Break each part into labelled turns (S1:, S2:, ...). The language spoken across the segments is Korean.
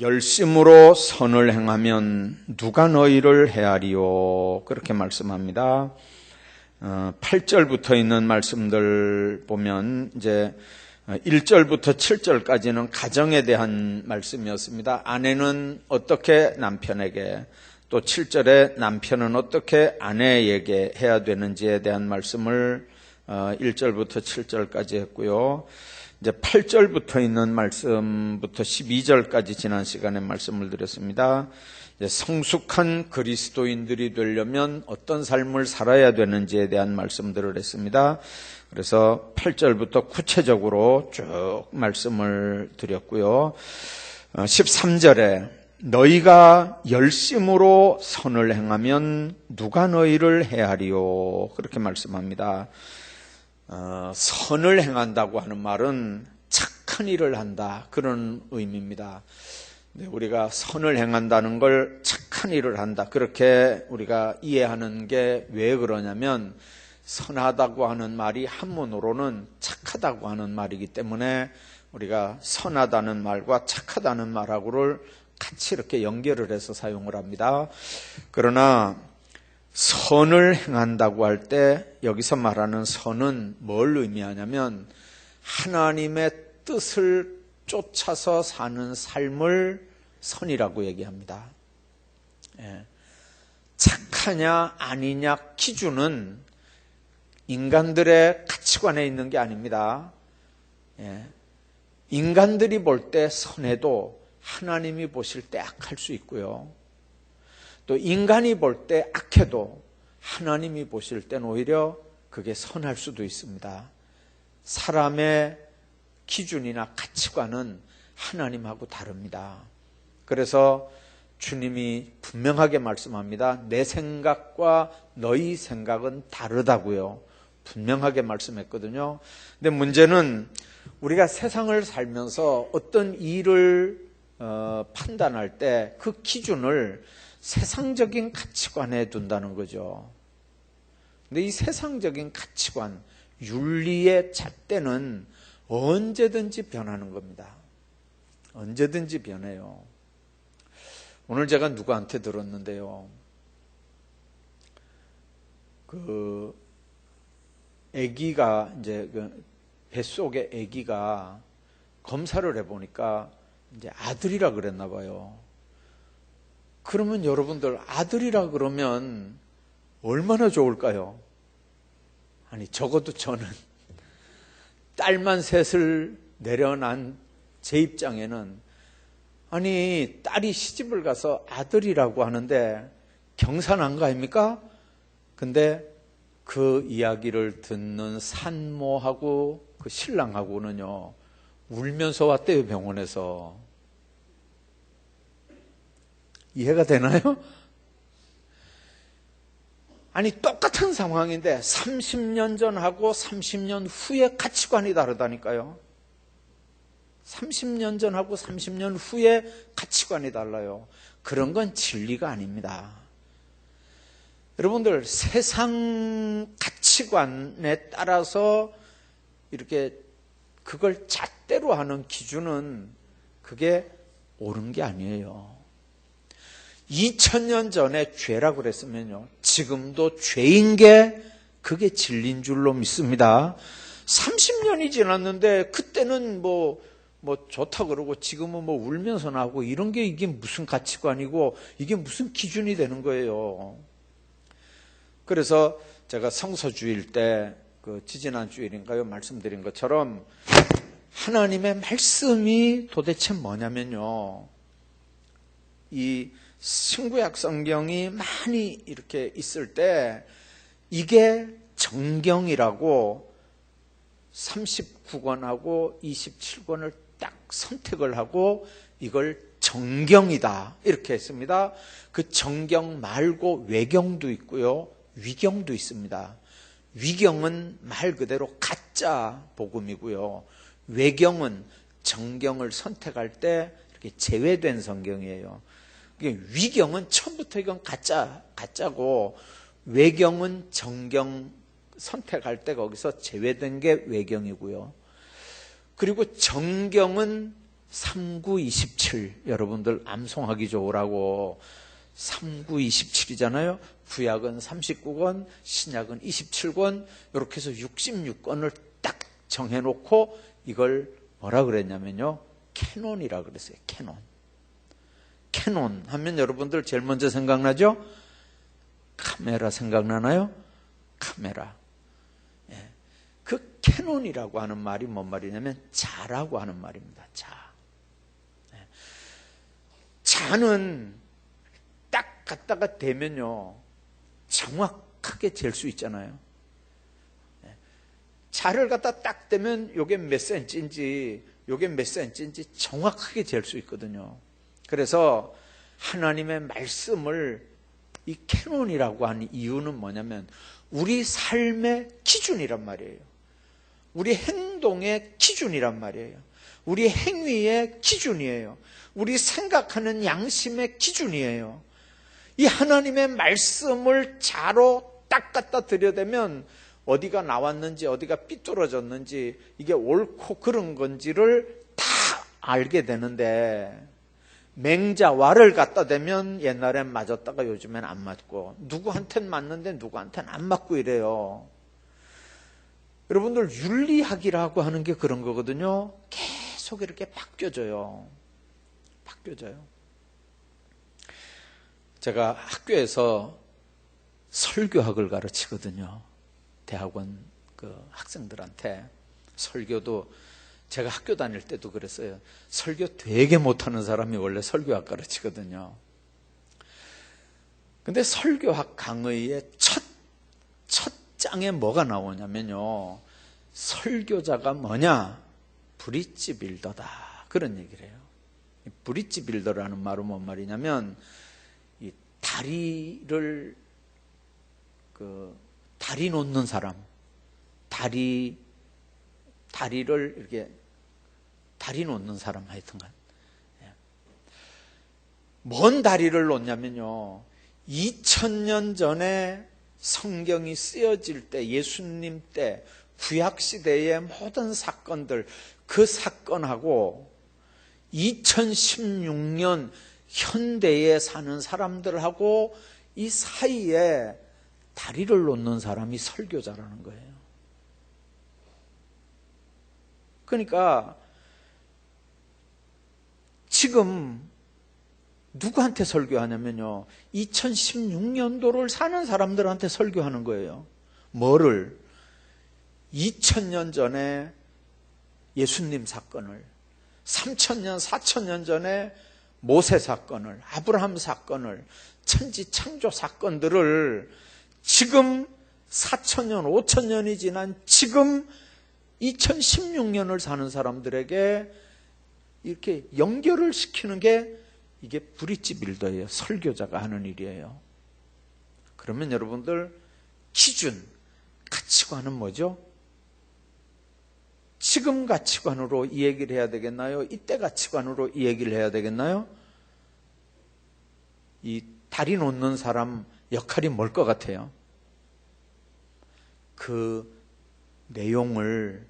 S1: 열심으로 선을 행하면 누가 너희를 해하리요? 그렇게 말씀합니다. 8절부터 있는 말씀들 보면 이제 1절부터 7절까지는 가정에 대한 말씀이었습니다. 아내는 어떻게 남편에게, 또 7절에 남편은 어떻게 아내에게 해야 되는지에 대한 말씀을 1절부터 7절까지 했고요. 이제 8절부터 있는 말씀부터 12절까지 지난 시간에 말씀을 드렸습니다. 성숙한 그리스도인들이 되려면 어떤 삶을 살아야 되는지에 대한 말씀들을 했습니다. 그래서 8절부터 구체적으로 쭉 말씀을 드렸고요. 13절에 너희가 열심으로 선을 행하면 누가 너희를 해하리요? 그렇게 말씀합니다. 선을 행한다고 하는 말은 착한 일을 한다, 그런 의미입니다. 우리가 선을 행한다는 걸 착한 일을 한다, 그렇게 우리가 이해하는 게 왜 그러냐면, 선하다고 하는 말이 한문으로는 착하다고 하는 말이기 때문에 우리가 선하다는 말과 착하다는 말하고를 같이 이렇게 연결을 해서 사용을 합니다. 그러나 선을 행한다고 할 때 여기서 말하는 선은 뭘 의미하냐면 하나님의 뜻을 쫓아서 사는 삶을 선이라고 얘기합니다. 착하냐 아니냐 기준은 인간들의 가치관에 있는 게 아닙니다. 인간들이 볼 때 선해도 하나님이 보실 때 악할 수 있고요. 또 인간이 볼 때 악해도 하나님이 보실 때는 오히려 그게 선할 수도 있습니다. 사람의 기준이나 가치관은 하나님하고 다릅니다. 그래서 주님이 분명하게 말씀합니다. 내 생각과 너희 생각은 다르다고요. 분명하게 말씀했거든요. 근데 문제는 우리가 세상을 살면서 어떤 일을 판단할 때 그 기준을 세상적인 가치관에 둔다는 거죠. 근데 이 세상적인 가치관, 윤리의 잣대는 언제든지 변하는 겁니다. 언제든지 변해요. 오늘 제가 누구한테 들었는데요. 아기가 이제 뱃속에 아기가 검사를 해보니까 이제 아들이라 그랬나 봐요. 그러면 여러분들 아들이라 그러면 얼마나 좋을까요? 아니 적어도 저는 딸만 셋을 내려난 제 입장에는 아니 딸이 시집을 가서 아들이라고 하는데 경사난 거 아닙니까? 근데 그 이야기를 듣는 산모하고 그 신랑하고는요 울면서 왔대요, 병원에서. 이해가 되나요? 아니 똑같은 상황인데 30년 전하고 30년 후에 가치관이 다르다니까요. 30년 전하고 30년 후에 가치관이 달라요. 그런 건 진리가 아닙니다. 여러분들 세상 가치관에 따라서 이렇게 그걸 잣대로 하는 기준은 그게 옳은 게 아니에요. 2000년 전에 죄라고 그랬으면요 지금도 죄인 게 그게 진리인 줄로 믿습니다. 30년이 지났는데 그때는 뭐 좋다 그러고 지금은 뭐 울면서 나고 이런 게 이게 무슨 가치관이고 이게 무슨 기준이 되는 거예요. 그래서 제가 성서주일 때 그 지지난 주일인가요? 말씀드린 것처럼 하나님의 말씀이 도대체 뭐냐면요. 이 신구약 성경이 많이 이렇게 있을 때 이게 정경이라고 39권하고 27권을 딱 선택을 하고 이걸 정경이다 이렇게 했습니다. 그 정경 말고 외경도 있고요. 위경도 있습니다. 위경은 말 그대로 가짜 복음이고요. 외경은 정경을 선택할 때 이렇게 제외된 성경이에요. 위경은 처음부터 이건 가짜고 외경은 정경 선택할 때 거기서 제외된 게 외경이고요. 그리고 정경은 3927 여러분들 암송하기 좋으라고 3927이잖아요. 구약은 39권, 신약은 27권, 이렇게 해서 66권을 딱 정해놓고 이걸 뭐라 그랬냐면요, 캐논이라 그랬어요. 캐논. 캐논 하면 여러분들 제일 먼저 생각나죠? 카메라 생각나나요? 카메라. 예. 그 캐논이라고 하는 말이 뭔 말이냐면 자라고 하는 말입니다. 자. 예. 자는 딱 갖다가 대면요, 정확하게 잴 수 있잖아요. 예. 자를 갖다 딱 대면 요게 몇 센치인지 요게 몇 센치인지 정확하게 잴 수 있거든요. 그래서 하나님의 말씀을 이 캐논이라고 하는 이유는 뭐냐면 우리 삶의 기준이란 말이에요. 우리 행동의 기준이란 말이에요. 우리 행위의 기준이에요. 우리 생각하는 양심의 기준이에요. 이 하나님의 말씀을 자로 딱 갖다 들여대면 어디가 나왔는지 어디가 삐뚤어졌는지 이게 옳고 그른 건지를 다 알게 되는데, 맹자와를 갖다 대면 옛날엔 맞았다가 요즘엔 안 맞고, 누구한테는 맞는데 누구한테는 안 맞고 이래요. 여러분들 윤리학이라고 하는 게 그런 거거든요. 계속 이렇게 바뀌어져요. 바뀌어져요. 제가 학교에서 설교학을 가르치거든요. 대학원 그 학생들한테. 설교도 제가 학교 다닐 때도 그랬어요. 설교 되게 못하는 사람이 원래 설교학 가르치거든요. 근데 설교학 강의의 첫 장에 뭐가 나오냐면요, 설교자가 뭐냐? 브릿지 빌더다. 그런 얘기를 해요. 브릿지 빌더라는 말은 뭔 말이냐면, 이 다리를 다리 놓는 사람, 다리를 이렇게 다리 놓는 사람, 하여튼간 뭔 다리를 놓냐면요, 2000년 전에 성경이 쓰여질 때, 예수님 때 구약시대의 모든 사건들, 그 사건하고 2016년 현대에 사는 사람들하고 이 사이에 다리를 놓는 사람이 설교자라는 거예요. 그러니까 지금 누구한테 설교하냐면요, 2016년도를 사는 사람들한테 설교하는 거예요. 뭐를? 2000년 전에 예수님 사건을, 3000년, 4000년 전에 모세 사건을, 아브라함 사건을, 천지 창조 사건들을 지금 4000년, 5000년이 지난 지금 2016년을 사는 사람들에게 이렇게 연결을 시키는 게 이게 브릿지 빌더예요. 설교자가 하는 일이에요. 그러면 여러분들 기준, 가치관은 뭐죠? 지금 가치관으로 이 얘기를 해야 되겠나요? 이때 가치관으로 이 얘기를 해야 되겠나요? 이 다리 놓는 사람 역할이 뭘 것 같아요? 그 내용을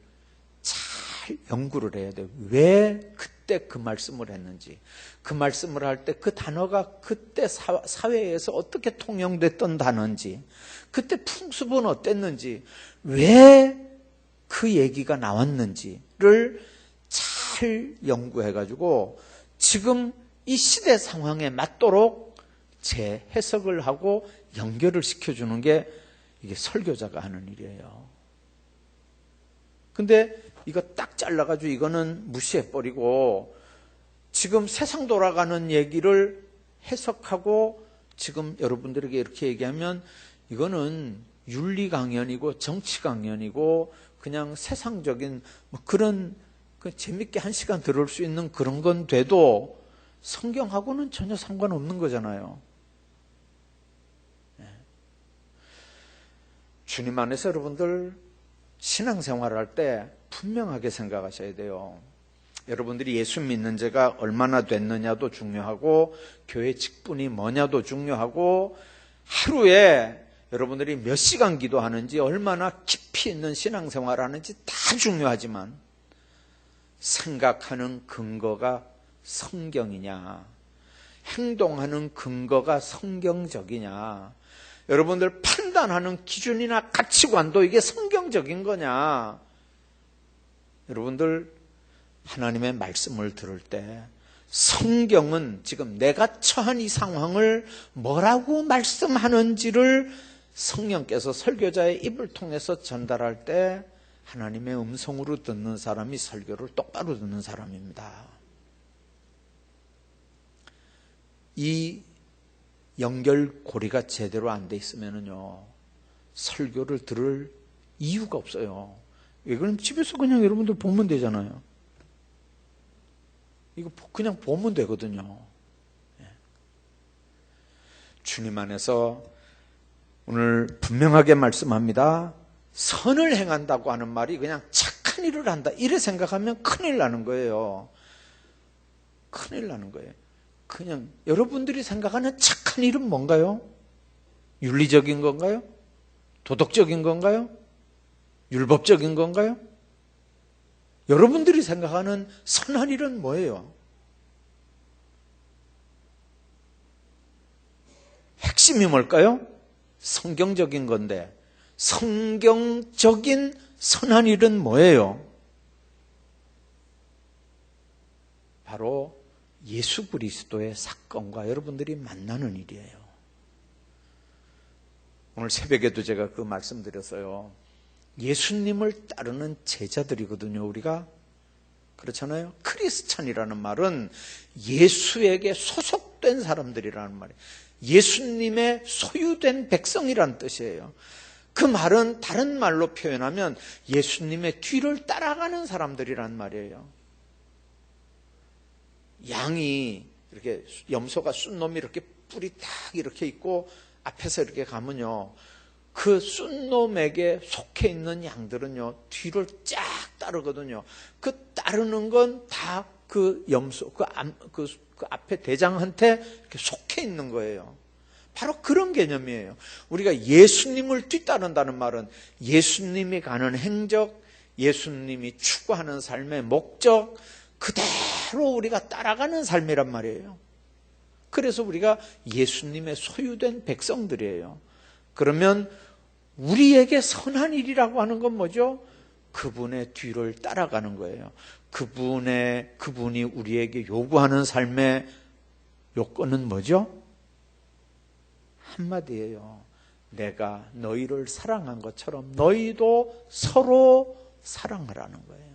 S1: 잘 연구를 해야 돼요. 왜 그때 그 말씀을 했는지, 그 말씀을 할 때 그 단어가 그때 사회에서 어떻게 통용됐던 단어인지, 그때 풍습은 어땠는지, 왜 그 얘기가 나왔는지를 잘 연구해가지고 지금 이 시대 상황에 맞도록 재해석을 하고 연결을 시켜주는 게 이게 설교자가 하는 일이에요. 근데 이거 딱 잘라가지고 이거는 무시해버리고 지금 세상 돌아가는 얘기를 해석하고 지금 여러분들에게 이렇게 얘기하면 이거는 윤리 강연이고 정치 강연이고 그냥 세상적인 뭐 그런 재밌게 1시간 들을 수 있는 그런 건 돼도 성경하고는 전혀 상관없는 거잖아요. 주님 안에서 여러분들 신앙생활을 할 때 분명하게 생각하셔야 돼요. 여러분들이 예수 믿는 지가 얼마나 됐느냐도 중요하고 교회 직분이 뭐냐도 중요하고 하루에 여러분들이 몇 시간 기도하는지 얼마나 깊이 있는 신앙생활을 하는지 다 중요하지만 생각하는 근거가 성경이냐, 행동하는 근거가 성경적이냐, 여러분들 판단하는 기준이나 가치관도 이게 성경적인 거냐. 여러분들 하나님의 말씀을 들을 때 성경은 지금 내가 처한 이 상황을 뭐라고 말씀하는지를 성령께서 설교자의 입을 통해서 전달할 때 하나님의 음성으로 듣는 사람이 설교를 똑바로 듣는 사람입니다. 이 연결고리가 제대로 안 돼 있으면요, 설교를 들을 이유가 없어요. 그럼 집에서 그냥 여러분들 보면 되잖아요. 이거 그냥 보면 되거든요. 주님 안에서 오늘 분명하게 말씀합니다. 선을 행한다고 하는 말이 그냥 착한 일을 한다, 이래 생각하면 큰일 나는 거예요. 큰일 나는 거예요. 그냥 여러분들이 생각하는 착한 일은 뭔가요? 윤리적인 건가요? 도덕적인 건가요? 율법적인 건가요? 여러분들이 생각하는 선한 일은 뭐예요? 핵심이 뭘까요? 성경적인 건데, 성경적인 선한 일은 뭐예요? 바로 예수 그리스도의 사건과 여러분들이 만나는 일이에요. 오늘 새벽에도 제가 그 말씀드렸어요. 예수님을 따르는 제자들이거든요, 우리가. 그렇잖아요. 크리스찬이라는 말은 예수에게 소속된 사람들이라는 말이에요. 예수님의 소유된 백성이라는 뜻이에요. 그 말은 다른 말로 표현하면 예수님의 뒤를 따라가는 사람들이란 말이에요. 양이 이렇게, 염소가 쏜 놈이 이렇게 뿔이 딱 이렇게 있고 앞에서 이렇게 가면요, 그 쏜 놈에게 속해 있는 양들은요, 뒤를 쫙 따르거든요. 그 따르는 건 다 그 염소, 그 앞에 대장한테 이렇게 속해 있는 거예요. 바로 그런 개념이에요. 우리가 예수님을 뒤따른다는 말은 예수님이 가는 행적, 예수님이 추구하는 삶의 목적, 그대로 우리가 따라가는 삶이란 말이에요. 그래서 우리가 예수님의 소유된 백성들이에요. 그러면 우리에게 선한 일이라고 하는 건 뭐죠? 그분의 뒤를 따라가는 거예요. 그분이 우리에게 요구하는 삶의 요건은 뭐죠? 한마디예요. 내가 너희를 사랑한 것처럼 너희도 서로 사랑하라는 거예요.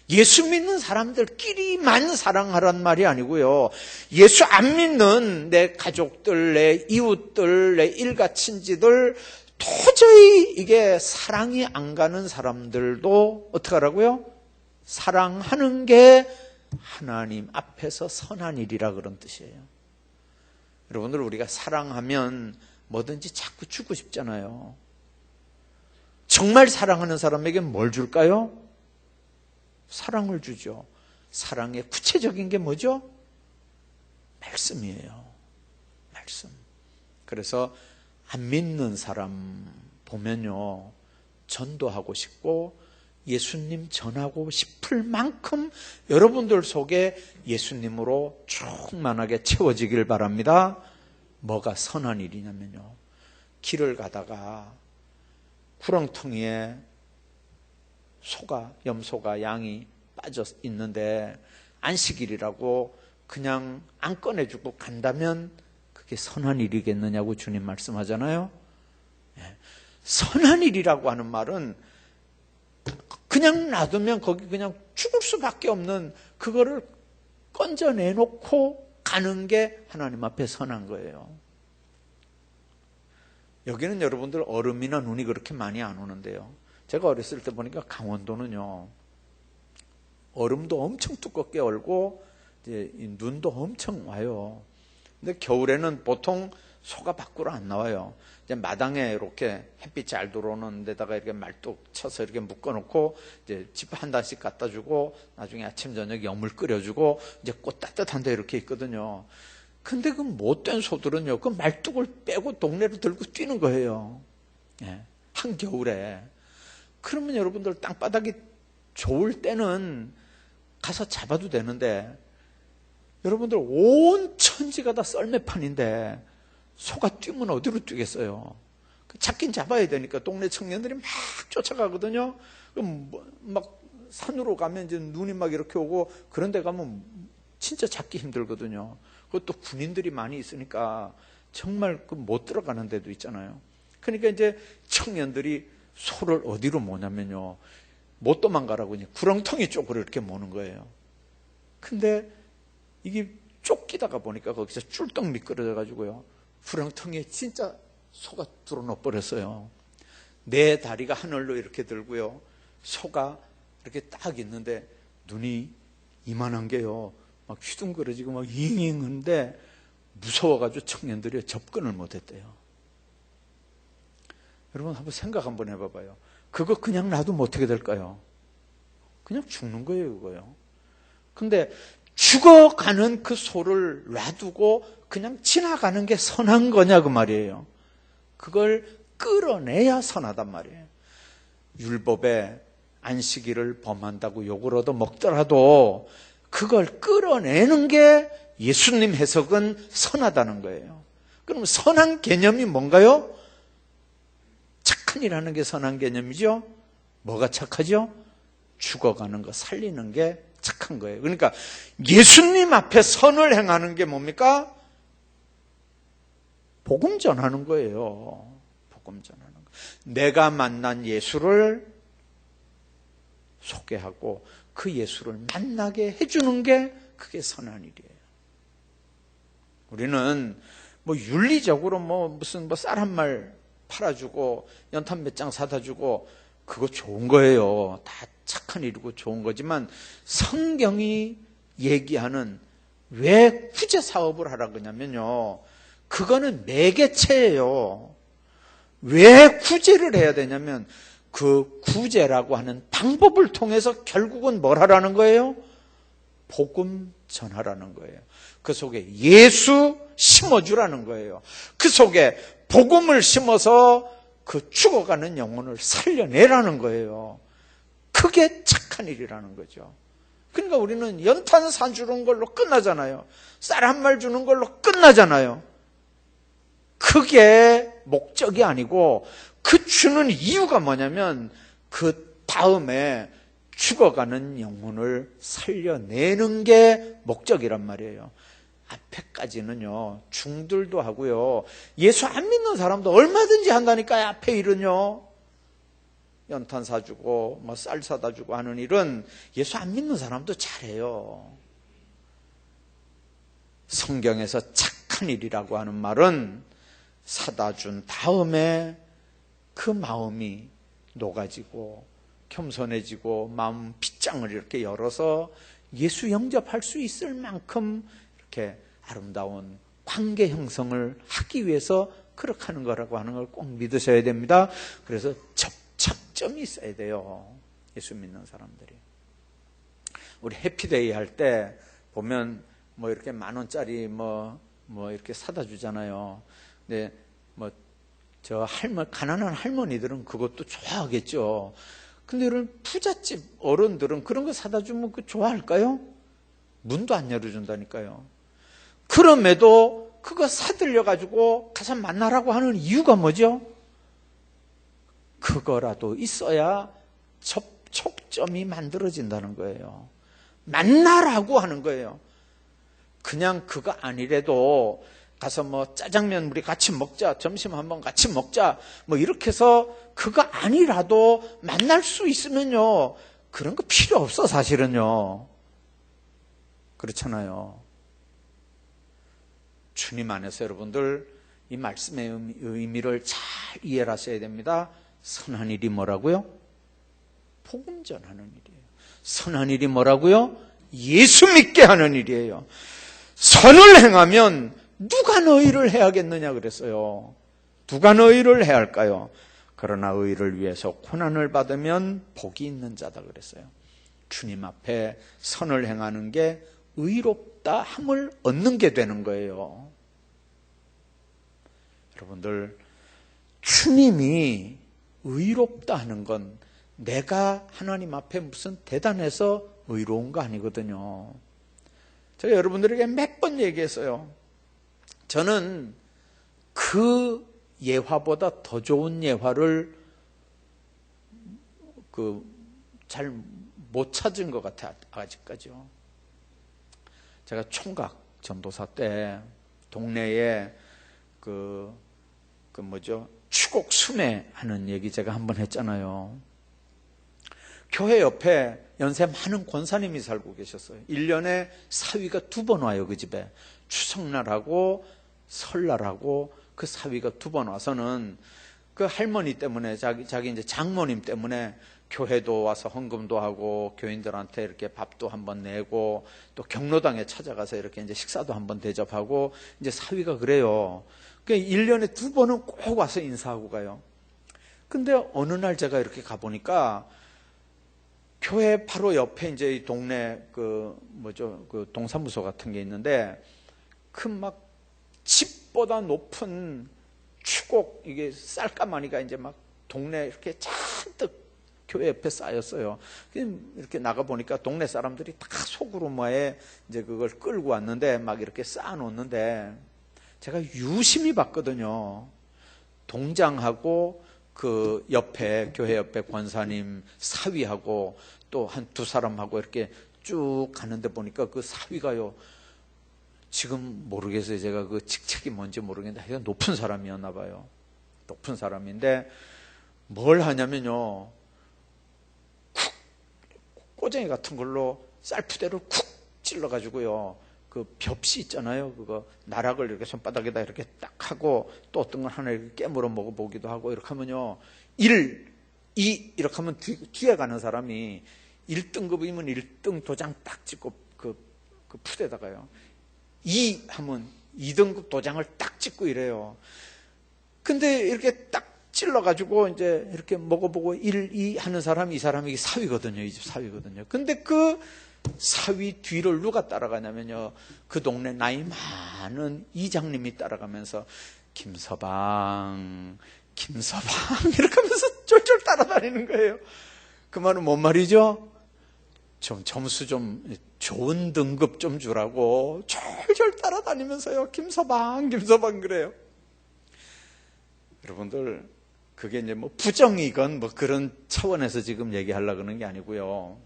S1: 예수 믿는 사람들끼리만 사랑하란 말이 아니고요, 예수 안 믿는 내 가족들, 내 이웃들, 내 일가친지들, 도저히 이게 사랑이 안 가는 사람들도 어떻게 하라고요? 사랑하는 게 하나님 앞에서 선한 일이라 그런 뜻이에요. 여러분들, 우리가 사랑하면 뭐든지 자꾸 주고 싶잖아요. 정말 사랑하는 사람에게 뭘 줄까요? 사랑을 주죠. 사랑의 구체적인 게 뭐죠? 말씀이에요. 말씀. 그래서 안 믿는 사람 보면요, 전도하고 싶고 예수님 전하고 싶을 만큼 여러분들 속에 예수님으로 충만하게 채워지길 바랍니다. 뭐가 선한 일이냐면요, 길을 가다가 구렁텅이에 염소가, 양이 빠져 있는데 안식일이라고 그냥 안 꺼내주고 간다면 그게 선한 일이겠느냐고 주님 말씀하잖아요. 선한 일이라고 하는 말은 그냥 놔두면 거기 그냥 죽을 수밖에 없는 그거를 건져내놓고 가는 게 하나님 앞에 선한 거예요. 여기는 여러분들 얼음이나 눈이 그렇게 많이 안 오는데요, 제가 어렸을 때 보니까 강원도는요, 얼음도 엄청 두껍게 얼고 이제 눈도 엄청 와요. 근데 겨울에는 보통 소가 밖으로 안 나와요. 이제 마당에 이렇게 햇빛 잘 들어오는 데다가 이렇게 말뚝 쳐서 이렇게 묶어놓고 이제 집 한 단씩 갖다 주고 나중에 아침 저녁 염을 끓여주고 이제 꽃 따뜻한 데 이렇게 있거든요. 근데 그 못된 소들은요, 그 말뚝을 빼고 동네로 들고 뛰는 거예요. 한겨울에. 그러면 여러분들 땅바닥이 좋을 때는 가서 잡아도 되는데, 여러분들 온 천지가 다 썰매판인데 소가 뛰면 어디로 뛰겠어요? 잡긴 잡아야 되니까 동네 청년들이 막 쫓아가거든요. 그럼 막 산으로 가면 이제 눈이 막 이렇게 오고, 그런 데 가면 진짜 잡기 힘들거든요. 그것도 군인들이 많이 있으니까 정말 못 들어가는 데도 있잖아요. 그러니까 이제 청년들이 소를 어디로 모냐면요, 못 도망가라고 그냥 구렁텅이 쪽으로 이렇게 모는 거예요. 근데 이게 쫓기다가 보니까 거기서 쫄떡 미끄러져 가지고요, 구렁텅이에 진짜 소가 들어넣어 버렸어요. 내 다리가 하늘로 이렇게 들고요, 소가 이렇게 딱 있는데 눈이 이만한 게요, 막 휘둥그러지고 막 잉잉한데 무서워가지고 청년들이 접근을 못했대요. 여러분 한번 생각 한번 해봐봐요. 그거 그냥 놔두면 어떻게 될까요? 그냥 죽는 거예요, 그거요. 근데 죽어가는 그 소를 놔두고 그냥 지나가는 게 선한 거냐 그 말이에요. 그걸 끌어내야 선하단 말이에요. 율법에 안식일을 범한다고 욕을 얻어 먹더라도 그걸 끌어내는 게 예수님 해석은 선하다는 거예요. 그럼 선한 개념이 뭔가요? 착한 일 하는 게 선한 개념이죠. 뭐가 착하죠? 죽어가는 거, 살리는 게 착한 거예요. 그러니까 예수님 앞에 선을 행하는 게 뭡니까? 복음 전하는 거예요. 복음 전하는 거. 내가 만난 예수를 소개하고 그 예수를 만나게 해주는 게 그게 선한 일이에요. 우리는 윤리적으로 무슨 쌀 한 말 팔아주고 연탄 몇 장 사다 주고 그거 좋은 거예요. 다 착한 일이고 좋은 거지만, 성경이 얘기하는 왜 구제 사업을 하라 그러냐면요, 그거는 매개체예요. 왜 구제를 해야 되냐면 그 구제라고 하는 방법을 통해서 결국은 뭘 하라는 거예요? 복음 전하라는 거예요. 그 속에 예수 심어주라는 거예요. 그 속에 복음을 심어서 그 죽어가는 영혼을 살려내라는 거예요. 그게 착한 일이라는 거죠. 그러니까 우리는 연탄산 주는 걸로 끝나잖아요. 쌀 한 말 주는 걸로 끝나잖아요. 그게 목적이 아니고, 그 주는 이유가 뭐냐면 그 다음에 죽어가는 영혼을 살려내는 게 목적이란 말이에요. 앞에까지는요, 중들도 하고요, 예수 안 믿는 사람도 얼마든지 한다니까요. 앞에 일은요, 연탄 사주고 쌀 사다 주고 하는 일은 예수 안 믿는 사람도 잘해요. 성경에서 착한 일이라고 하는 말은 사다 준 다음에 그 마음이 녹아지고 겸손해지고 마음 빗장을 이렇게 열어서 예수 영접할 수 있을 만큼 이렇게 아름다운 관계 형성을 하기 위해서 그렇게 하는 거라고 하는 걸 꼭 믿으셔야 됩니다. 그래서 접착점이 있어야 돼요. 예수 믿는 사람들이. 우리 해피데이 할 때 보면 이렇게 10,000원짜리 이렇게 사다 주잖아요. 근데 가난한 할머니들은 그것도 좋아하겠죠. 근데 이런 부잣집 어른들은 그런 거 사다 주면 좋아할까요? 문도 안 열어준다니까요. 그럼에도 그거 사들려가지고 가서 만나라고 하는 이유가 뭐죠? 그거라도 있어야 접촉점이 만들어진다는 거예요. 만나라고 하는 거예요. 그냥 그거 아니래도 가서 짜장면 우리 같이 먹자, 점심 한번 같이 먹자, 이렇게 해서 그거 아니라도 만날 수 있으면요, 그런 거 필요 없어, 사실은요. 그렇잖아요. 주님 안에서 여러분들 이 말씀의 의미를 잘 이해를 하셔야 됩니다. 선한 일이 뭐라고요? 복음 전하는 일이에요. 선한 일이 뭐라고요? 예수 믿게 하는 일이에요. 선을 행하면 누가 너희를 해야겠느냐 그랬어요. 누가 너희를 해야 할까요? 그러나 의를 위해서 고난을 받으면 복이 있는 자다 그랬어요. 주님 앞에 선을 행하는 게 의롭다 함을 얻는 게 되는 거예요. 여러분들, 주님이 의롭다 하는 건 내가 하나님 앞에 무슨 대단해서 의로운 거 아니거든요. 제가 여러분들에게 몇 번 얘기했어요. 저는 그 예화보다 더 좋은 예화를 잘 못 찾은 것 같아요. 아직까지요. 제가 총각 전도사 때 동네에 추곡 수매 하는 얘기 제가 한번 했잖아요. 교회 옆에 연세 많은 권사님이 살고 계셨어요. 1년에 사위가 2번 와요, 그 집에. 추석날하고 설날하고 그 사위가 2번 와서는 그 할머니 때문에 자기 이제 장모님 때문에 교회도 와서 헌금도 하고 교인들한테 이렇게 밥도 한번 내고 또 경로당에 찾아가서 이렇게 이제 식사도 한번 대접하고 이제 사위가 그래요. 그러니까 1년에 2번은 꼭 와서 인사하고 가요. 근데 어느 날 제가 이렇게 가보니까 교회 바로 옆에 이제 이 동네 동사무소 같은 게 있는데 그 막 집보다 높은 추곡 이게 쌀가마니가 이제 막 동네 이렇게 잔뜩 교회 옆에 쌓였어요. 이렇게 나가 보니까 동네 사람들이 다 소구루마에 이제 그걸 끌고 왔는데 막 이렇게 쌓아놓는데 제가 유심히 봤거든요. 동장하고 그 옆에 교회 옆에 권사님 사위하고 또 한 2사람하고 이렇게 쭉 가는데 보니까 그 사위가요. 지금 모르겠어요. 제가 그 직책이 뭔지 모르겠는데 하여간 높은 사람이었나 봐요. 높은 사람인데 뭘 하냐면요. 꼬쟁이 같은 걸로 쌀푸대를 쿡 찔러가지고요. 그 벽시 있잖아요. 그거 나락을 이렇게 손바닥에다 이렇게 딱 하고 또 어떤 걸 하나 이렇게 깨물어 먹어보기도 하고 이렇게 하면요. 1, 2 이렇게 하면 뒤에 가는 사람이 1등급이면 1등 도장 딱 찍고 그 푸대다가요. 2 하면 2등급 도장을 딱 찍고 이래요. 근데 이렇게 딱 찔러가지고 이제 이렇게 먹어보고 1, 2 하는 사람이 이 사람이 사위거든요. 이 집 사위거든요. 근데 그 사위 뒤를 누가 따라가냐면요. 그 동네 나이 많은 이장님이 따라가면서 김서방 이렇게 하면서 쫄쫄 따라다니는 거예요. 그 말은 뭔 말이죠? 좀 점수 좀 좋은 등급 좀 주라고 쫄쫄 따라다니면서요. 김서방 그래요. 여러분들 그게 이제 뭐 부정이건 뭐 그런 차원에서 지금 얘기하려고 하는 게 아니고요.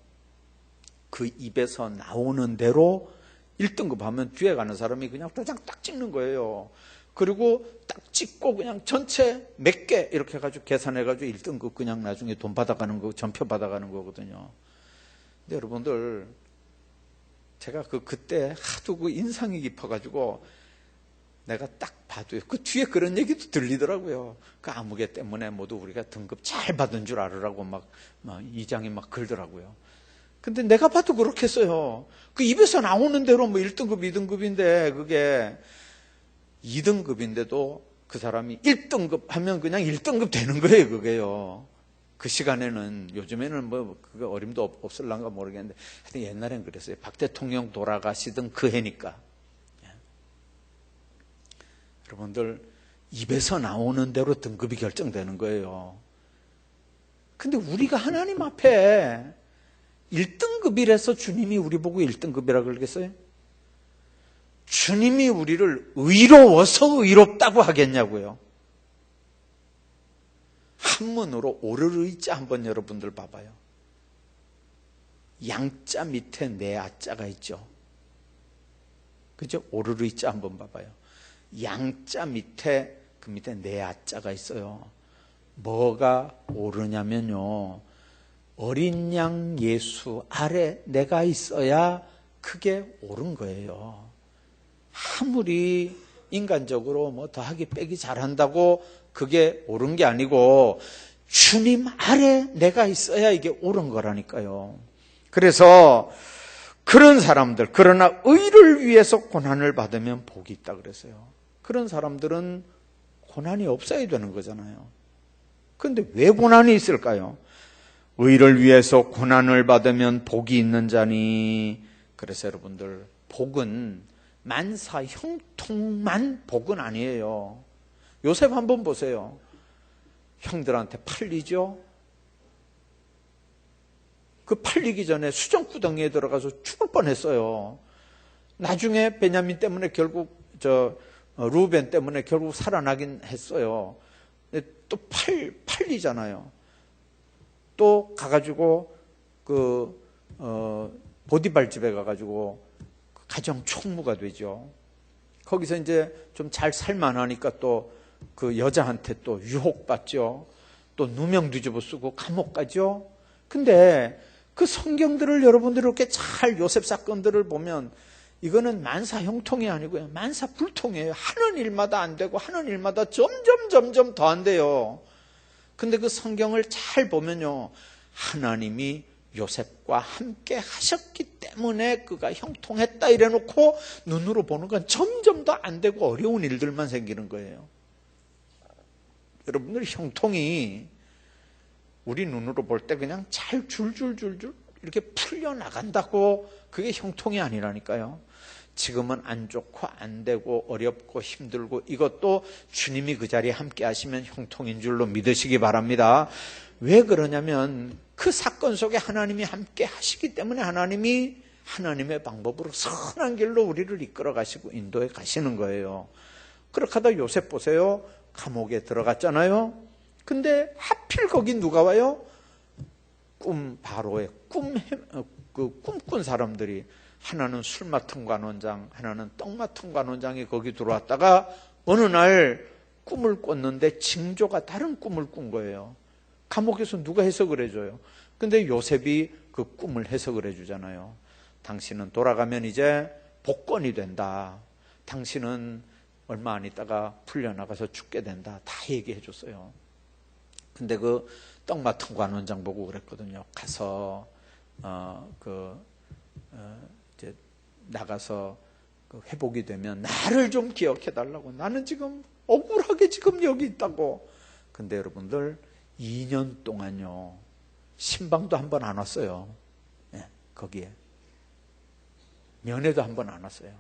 S1: 그 입에서 나오는 대로 1등급 하면 뒤에 가는 사람이 그냥 도장 딱 찍는 거예요. 그리고 딱 찍고 그냥 전체 몇 개 이렇게 해가지고 계산해가지고 1등급 그냥 나중에 돈 받아가는 거, 전표 받아가는 거거든요. 근데 여러분들 제가 그때 하도 그 인상이 깊어가지고 내가 딱 봐도요. 그 뒤에 그런 얘기도 들리더라고요. 그 아무개 때문에 모두 우리가 등급 잘 받은 줄 알으라고 막 이장이 막 그러더라고요. 근데 내가 봐도 그렇겠어요. 그 입에서 나오는 대로 뭐 1등급, 2등급인데 그게 2등급인데도 그 사람이 1등급 하면 그냥 1등급 되는 거예요, 그게요. 그 시간에는, 요즘에는 뭐, 그게 어림도 없을란가 모르겠는데, 하여튼 옛날엔 그랬어요. 박 대통령 돌아가시던 그 해니까. 여러분들, 입에서 나오는 대로 등급이 결정되는 거예요. 근데 우리가 하나님 앞에 1등급이라서 주님이 우리 보고 1등급이라 그러겠어요? 주님이 우리를 의로워서 의롭다고 하겠냐고요. 한문으로 오르르이자 한번 여러분들 봐봐요. 양자 밑에 네 아자가 있죠. 그죠? 오르르이자 한번 봐봐요. 양자 밑에 그 밑에 네 아자가 있어요. 뭐가 오르냐면요. 어린 양 예수 아래 내가 있어야 그게 옳은 거예요. 아무리 인간적으로 뭐 더하기 빼기 잘한다고 그게 옳은 게 아니고 주님 아래 내가 있어야 이게 옳은 거라니까요. 그래서 그런 사람들, 그러나 의를 위해서 고난을 받으면 복이 있다 그랬어요. 그런 사람들은 고난이 없어야 되는 거잖아요. 그런데 왜 고난이 있을까요? 의를 위해서 고난을 받으면 복이 있는 자니. 그래서 여러분들, 복은 만사 형통만 복은 아니에요. 요셉 한번 보세요. 형들한테 팔리죠? 그 팔리기 전에 수정구덩이에 들어가서 죽을 뻔했어요. 나중에 베냐민 때문에 결국 루벤 때문에 결국 살아나긴 했어요. 근데 또 팔리잖아요. 또 가가지고 보디발 집에 가가지고 가정 총무가 되죠. 거기서 이제 좀 잘 살만하니까 또 그 여자한테 또 유혹받죠. 또 누명 뒤집어 쓰고 감옥 가죠. 근데 그 성경들을 여러분들이 이렇게 잘 요셉 사건들을 보면 이거는 만사 형통이 아니고요. 만사 불통이에요. 하는 일마다 안 되고 하는 일마다 점점 더 안 돼요. 근데 그 성경을 잘 보면요. 하나님이 요셉과 함께 하셨기 때문에 그가 형통했다 이래 놓고 눈으로 보는 건 점점 더 안 되고 어려운 일들만 생기는 거예요. 여러분들 형통이 우리 눈으로 볼 때 그냥 잘 줄줄줄줄 이렇게 풀려나간다고 그게 형통이 아니라니까요. 지금은 안 좋고 안 되고 어렵고 힘들고 이것도 주님이 그 자리에 함께 하시면 형통인 줄로 믿으시기 바랍니다. 왜 그러냐면 그 사건 속에 하나님이 함께 하시기 때문에 하나님이 하나님의 방법으로 선한 길로 우리를 이끌어 가시고 인도해 가시는 거예요. 그렇게 하다 요셉 보세요. 감옥에 들어갔잖아요. 근데 하필 거기 누가 와요? 바로의 꿈꾼 사람들이 하나는 술 맡은 관원장, 하나는 떡 맡은 관원장이 거기 들어왔다가 어느 날 꿈을 꿨는데 징조가 다른 꿈을 꾼 거예요. 감옥에서 누가 해석을 해줘요? 근데 요셉이 그 꿈을 해석을 해주잖아요. 당신은 돌아가면 이제 복권이 된다. 당신은 얼마 안 있다가 풀려나가서 죽게 된다. 다 얘기해 줬어요. 근데 그 떡 맡은 관원장 보고 그랬거든요. 가서 이제 나가서 회복이 되면 나를 좀 기억해 달라고. 나는 지금 억울하게 지금 여기 있다고. 근데 여러분들 2년 동안요 신방도 한 번 안 왔어요. 네, 거기에 면회도 한 번 안 왔어요.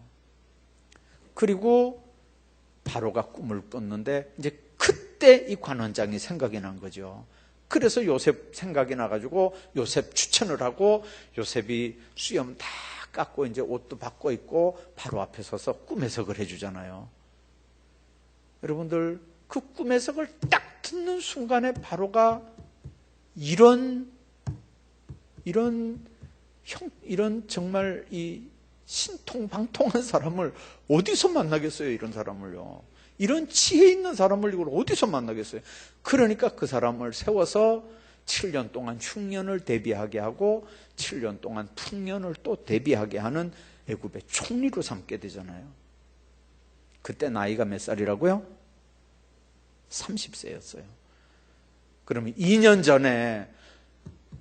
S1: 그리고 바로가 꿈을 꿨는데 이제 그때 이 관원장이 생각이 난 거죠. 그래서 요셉 생각이 나가지고 요셉 추천을 하고 요셉이 수염 다 깎고 이제 옷도 바꿔 입고 바로 앞에 서서 꿈 해석을 해주잖아요. 여러분들 그 꿈 해석을 딱 듣는 순간에 바로가 이런 정말 이 신통방통한 사람을 어디서 만나겠어요? 이런 사람을요. 이런 지혜 있는 사람을 이걸 어디서 만나겠어요? 그러니까 그 사람을 세워서 7년 동안 흉년을 대비하게 하고 7년 동안 풍년을 또 대비하게 하는 애굽의 총리로 삼게 되잖아요. 그때 나이가 몇 살이라고요? 30세였어요. 그러면 2년 전에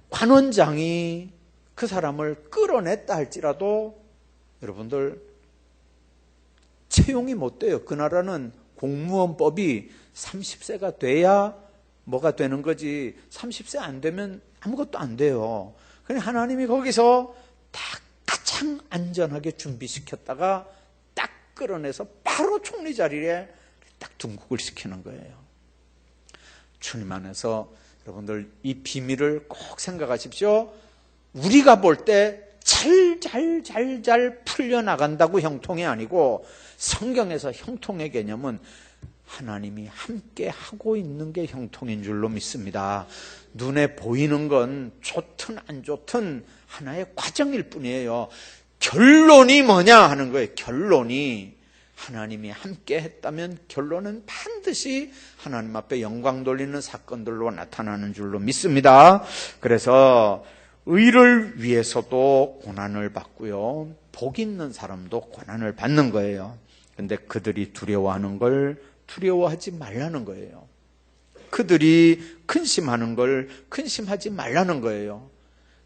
S1: 관원장이 그 사람을 끌어냈다 할지라도 여러분들 채용이 못 돼요. 그 나라는 공무원법이 30세가 돼야 뭐가 되는 거지 30세 안 되면 아무것도 안 돼요. 그러니 하나님이 거기서 딱 가장 안전하게 준비시켰다가 딱 끌어내서 바로 총리 자리에 딱 등극을 시키는 거예요. 주님 안에서 여러분들 이 비밀을 꼭 생각하십시오. 우리가 볼 때 잘 풀려나간다고 형통이 아니고 성경에서 형통의 개념은 하나님이 함께 하고 있는 게 형통인 줄로 믿습니다. 눈에 보이는 건 좋든 안 좋든 하나의 과정일 뿐이에요. 결론이 뭐냐 하는 거예요. 결론이 하나님이 함께 했다면 결론은 반드시 하나님 앞에 영광 돌리는 사건들로 나타나는 줄로 믿습니다. 그래서 의를 위해서도 고난을 받고요. 복 있는 사람도 고난을 받는 거예요. 그런데 그들이 두려워하는 걸 두려워하지 말라는 거예요. 그들이 근심하는 걸 근심하지 말라는 거예요.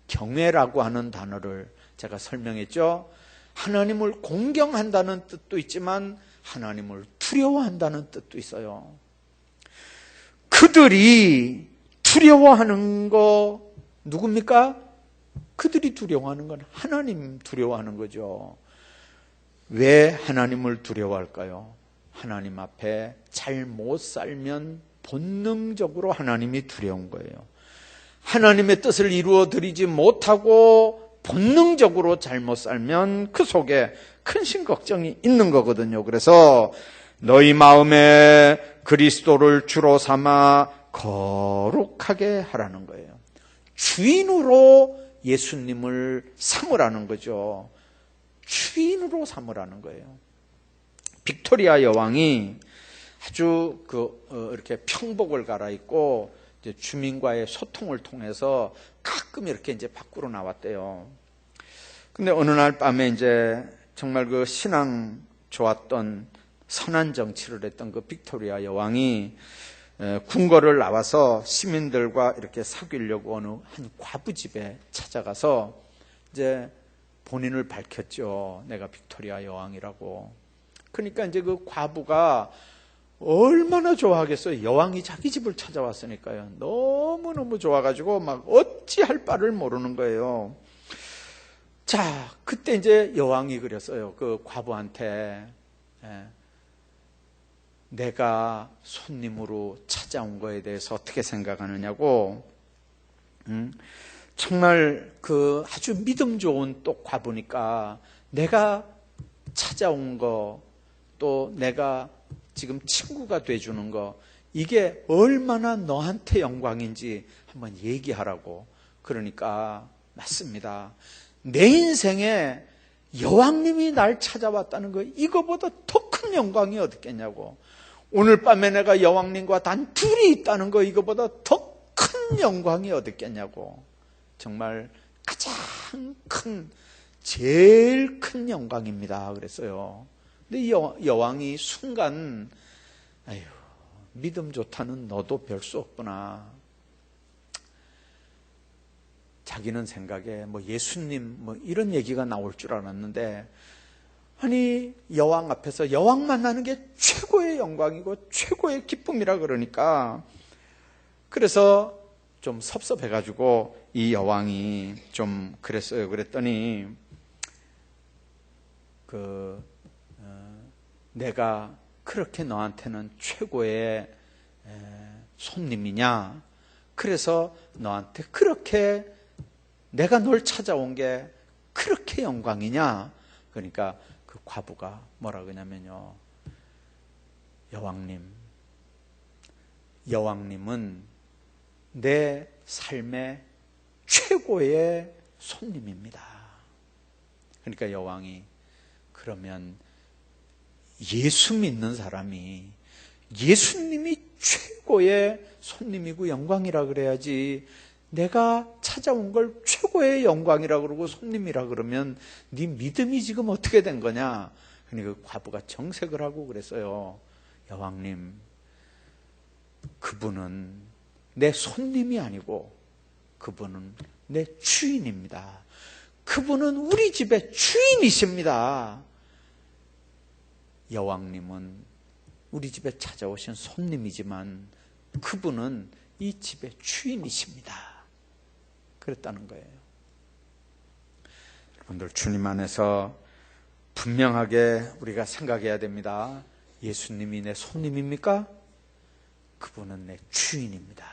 S1: 경외라고 하는 단어를 제가 설명했죠. 하나님을 공경한다는 뜻도 있지만 하나님을 두려워한다는 뜻도 있어요. 그들이 두려워하는 거 누굽니까? 그들이 두려워하는 건 하나님 두려워하는 거죠. 왜 하나님을 두려워할까요? 하나님 앞에 잘 못 살면 본능적으로 하나님이 두려운 거예요. 하나님의 뜻을 이루어 드리지 못하고 본능적으로 잘못 살면 그 속에 근심 걱정이 있는 거거든요. 그래서 너희 마음에 그리스도를 주로 삼아 거룩하게 하라는 거예요. 주인으로 예수님을 삼으라는 거죠. 주인으로 삼으라는 거예요. 빅토리아 여왕이 아주 이렇게 평복을 갈아입고 이제 주민과의 소통을 통해서 가끔 이렇게 이제 밖으로 나왔대요. 근데 어느 날 밤에 이제 정말 그 신앙 좋았던 선한 정치를 했던 그 빅토리아 여왕이 궁궐을 나와서 시민들과 이렇게 사귀려고 어느 한 과부 집에 찾아가서 이제 본인을 밝혔죠. 내가 빅토리아 여왕이라고. 그러니까 이제 그 과부가 얼마나 좋아하겠어요. 여왕이 자기 집을 찾아왔으니까요. 너무너무 좋아가지고 막 어찌할 바를 모르는 거예요. 자, 그때 이제 여왕이 그랬어요. 그 과부한테 내가 손님으로 찾아온 거에 대해서 어떻게 생각하느냐고. 정말 그 아주 믿음 좋은 또 과부니까 내가 찾아온 거, 또 내가 지금 친구가 돼주는 거, 이게 얼마나 너한테 영광인지 한번 얘기하라고. 그러니까 맞습니다. 내 인생에 여왕님이 날 찾아왔다는 거, 이거보다 더 큰 영광이 어딨겠냐고. 오늘 밤에 내가 여왕님과 단 둘이 있다는 거, 이거보다 더 큰 영광이 어딨겠냐고. 정말 가장 큰, 제일 큰 영광입니다. 그랬어요. 근데 여왕이 순간, 아유, 믿음 좋다는 너도 별 수 없구나. 자기는 생각에 뭐 예수님 뭐 이런 얘기가 나올 줄 알았는데, 아니 여왕 앞에서 여왕 만나는 게 최고의 영광이고 최고의 기쁨이라 그러니까, 그래서 좀 섭섭해가지고 이 여왕이 좀 그랬어요. 그랬더니 내가 그렇게 너한테는 최고의 손님이냐? 그래서 너한테 그렇게 내가 널 찾아온 게 그렇게 영광이냐? 그러니까 그 과부가 뭐라 그러냐면요. 여왕님은 내 삶의 최고의 손님입니다. 그러니까 여왕이, 그러면 예수 믿는 사람이 예수님이 최고의 손님이고 영광이라 그래야지, 내가 찾아온 걸 최고의 영광이라 그러고 손님이라 그러면 네 믿음이 지금 어떻게 된 거냐. 그러니까 그 과부가 정색을 하고 그랬어요. 여왕님, 그분은 내 손님이 아니고 그분은 내 주인입니다. 그분은 우리 집의 주인이십니다. 여왕님은 우리 집에 찾아오신 손님이지만 그분은 이 집의 주인이십니다. 그랬다는 거예요. 여러분들, 주님 안에서 분명하게 우리가 생각해야 됩니다. 예수님이 내 손님입니까? 그분은 내 주인입니다.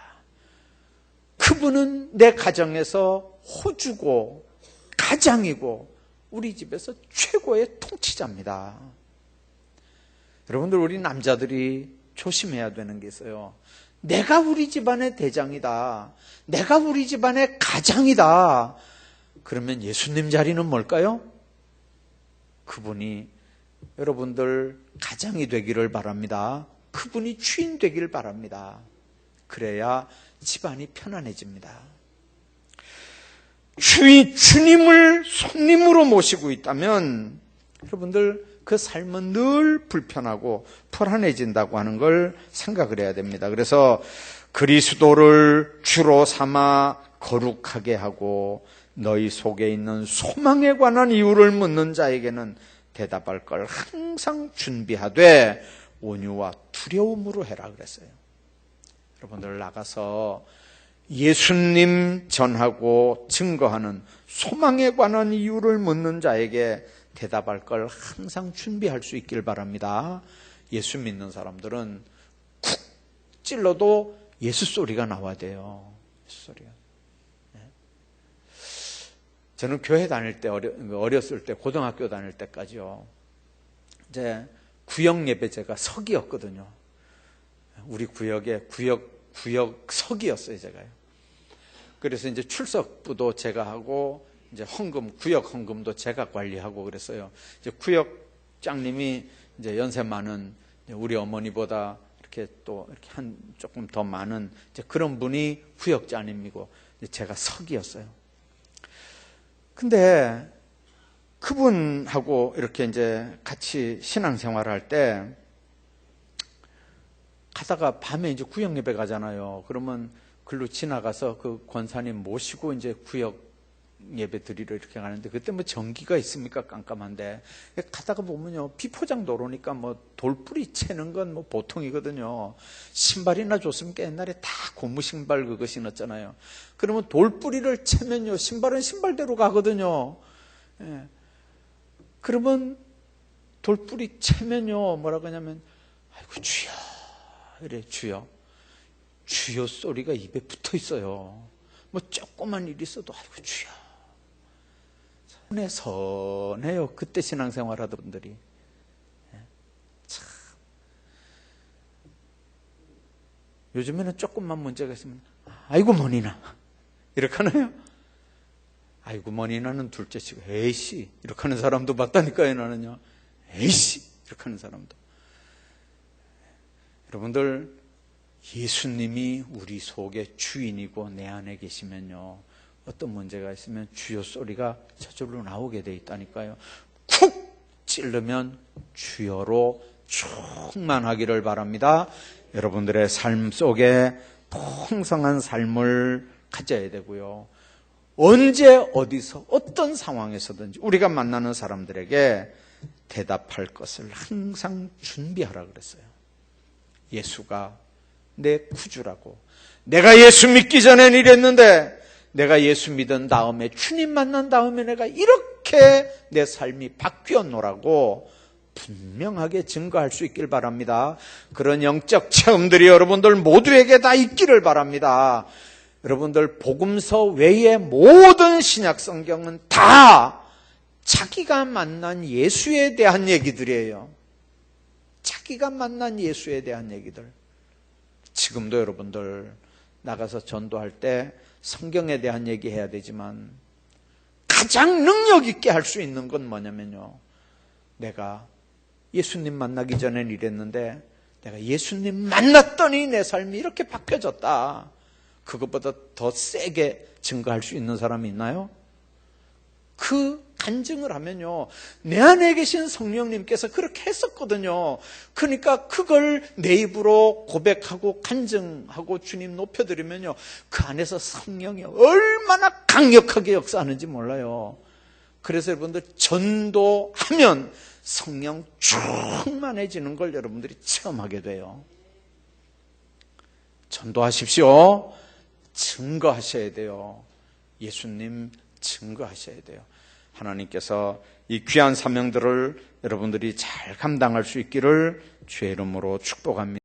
S1: 그분은 내 가정에서 호주고 가장이고 우리 집에서 최고의 통치자입니다. 여러분들, 우리 남자들이 조심해야 되는 게 있어요. 내가 우리 집안의 대장이다, 내가 우리 집안의 가장이다, 그러면 예수님 자리는 뭘까요? 그분이 여러분들 가장이 되기를 바랍니다. 그분이 주인 되기를 바랍니다. 그래야 집안이 편안해집니다. 주님을 손님으로 모시고 있다면 여러분들 그 삶은 늘 불편하고 불안해진다고 하는 걸 생각을 해야 됩니다. 그래서 그리스도를 주로 삼아 거룩하게 하고 너희 속에 있는 소망에 관한 이유를 묻는 자에게는 대답할 걸 항상 준비하되 온유와 두려움으로 해라 그랬어요. 여러분들, 나가서 예수님 전하고 증거하는 소망에 관한 이유를 묻는 자에게 대답할 걸 항상 준비할 수 있길 바랍니다. 예수 믿는 사람들은 쿡 찔러도 예수 소리가 나와야 돼요. 예수 소리가. 저는 교회 다닐 때 어렸을 때 고등학교 다닐 때까지요. 이제 구역 예배제가 석이었거든요. 우리 구역의 구역 석이었어요, 제가요. 그래서 이제 출석부도 제가 하고 이제 구역 헌금도 제가 관리하고 그랬어요. 이제 구역장님이 이제 연세 많은 우리 어머니보다 이렇게 또 이렇게 조금 더 많은 이제 그런 분이 구역장님이고 제가 석이었어요. 근데 그분하고 이렇게 이제 같이 신앙생활을 할 때 가다가 밤에 이제 구역 예배 가잖아요. 그러면 글로 지나가서 그 권사님 모시고 이제 구역 예배 드리러 이렇게 가는데 그때 뭐 전기가 있습니까? 깜깜한데 가다가 보면요 비포장 도로니까 뭐 돌뿌리 채는 건 뭐 보통이거든요. 신발이나 줬습니까? 옛날에 다 고무 신발 그거 신었잖아요. 그러면 돌뿌리를 채면요 신발은 신발대로 가거든요. 예. 그러면 돌뿌리 채면요 뭐라고 하냐면 아이고 주여 이래 주여 소리가 입에 붙어 있어요. 뭐 조그만 일이 있어도 아이고 주여 선해요. 그때 신앙생활 하던 분들이 참 요즘에는 조금만 문제가 있으면 아이고 머니나 이렇게 하나요? 아이고 머니나는 둘째치고 에이씨 이렇게 하는 사람도 봤다니까요. 나는요 에이씨 이렇게 하는 사람도. 여러분들 예수님이 우리 속의 주인이고 내 안에 계시면요 어떤 문제가 있으면 주여 소리가 저절로 나오게 돼 있다니까요. 쿡 찌르면 주여로 충만하기를 바랍니다. 여러분들의 삶 속에 풍성한 삶을 가져야 되고요. 언제 어디서 어떤 상황에서든지 우리가 만나는 사람들에게 대답할 것을 항상 준비하라 그랬어요. 예수가 내 구주라고. 내가 예수 믿기 전엔 이랬는데 내가 예수 믿은 다음에 주님 만난 다음에 내가 이렇게 내 삶이 바뀌었노라고 분명하게 증거할 수 있길 바랍니다. 그런 영적 체험들이 여러분들 모두에게 다 있기를 바랍니다. 여러분들 복음서 외의 모든 신약 성경은 다 자기가 만난 예수에 대한 얘기들이에요. 자기가 만난 예수에 대한 얘기들. 지금도 여러분들 나가서 전도할 때 성경에 대한 얘기해야 되지만 가장 능력 있게 할 수 있는 건 뭐냐면요. 내가 예수님 만나기 전엔 이랬는데 내가 예수님 만났더니 내 삶이 이렇게 바뀌어졌다. 그것보다 더 세게 증거할 수 있는 사람이 있나요? 그 간증을 하면요 내 안에 계신 성령님께서 그렇게 했었거든요. 그러니까 그걸 내 입으로 고백하고 간증하고 주님 높여드리면요 그 안에서 성령이 얼마나 강력하게 역사하는지 몰라요. 그래서 여러분들 전도하면 성령 충만해지는 걸 여러분들이 체험하게 돼요. 전도하십시오. 증거하셔야 돼요. 예수님 증거하셔야 돼요. 하나님께서 이 귀한 사명들을 여러분들이 잘 감당할 수 있기를 주의 이름으로 축복합니다.